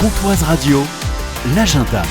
Pontoise Radio, l'agenda.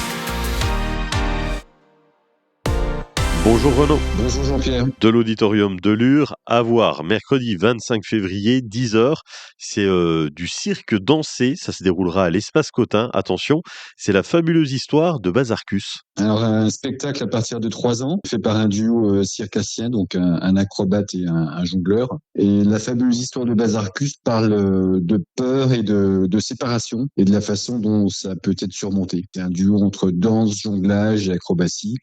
Bonjour Renaud, Bonjour Jean-Pierre. de l'auditorium de Lure, à voir mercredi 25 février, 10h. C'est du cirque dansé, ça se déroulera à l'Espace Cotin. Attention, c'est la fabuleuse histoire de Bazarcus. Alors un spectacle à partir de 3 ans, fait par un duo circassien, donc un acrobate et un jongleur. Et la fabuleuse histoire de Bazarcus parle de peur et de séparation et de la façon dont ça peut être surmonté. C'est un duo entre danse, jonglage et acrobatie,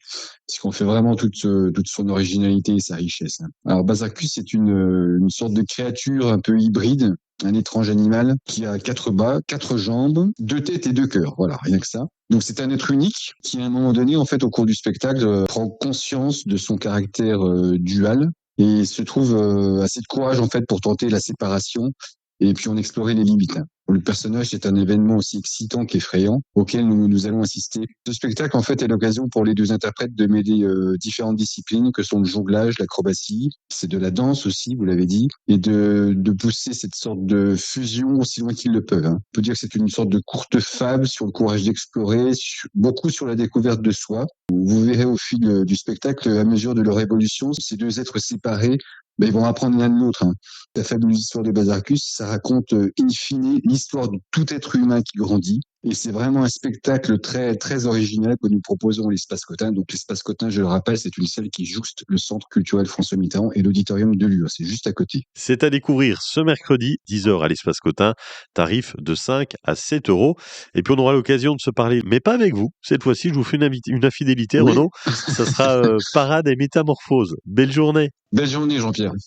puisqu'on fait vraiment toute son originalité et sa richesse. Alors Bazarcus, c'est une sorte de créature un peu hybride, un étrange animal qui a 4 bras, 4 jambes, 2 têtes et 2 cœurs. Voilà, rien que ça. Donc c'est un être unique qui, à un moment donné, en fait, au cours du spectacle, prend conscience de son caractère dual et se trouve assez de courage, en fait, pour tenter la séparation et puis en explorer les limites. Le personnage est un événement aussi excitant qu'effrayant auquel nous allons assister. Ce spectacle, en fait, est l'occasion pour les deux interprètes de mêler différentes disciplines que sont le jonglage, l'acrobatie, c'est de la danse aussi, vous l'avez dit, et de pousser cette sorte de fusion aussi loin qu'ils le peuvent. On peut dire que c'est une sorte de courte fable sur le courage d'explorer, beaucoup sur la découverte de soi. Vous verrez au fil du spectacle, à mesure de leur évolution, ces deux êtres séparés, ils vont apprendre l'un de l'autre. La fabuleuse histoire de Bazarcus, ça raconte in fine l'histoire de tout être humain qui grandit. Et c'est vraiment un spectacle très, très original que nous proposons à l'Espace Cotin. Donc l'Espace Cotin, je le rappelle, c'est une salle qui jouxte le Centre culturel François Mitterrand et l'auditorium de Lure. C'est juste à côté. C'est à découvrir ce mercredi, 10h à l'Espace Cotin, tarif de 5 à 7 euros. Et puis on aura l'occasion de se parler, mais pas avec vous. Cette fois-ci, je vous fais une infidélité, Oui. Renaud. Ça sera parade et métamorphose. Belle journée. Belle journée, Jean-Pierre.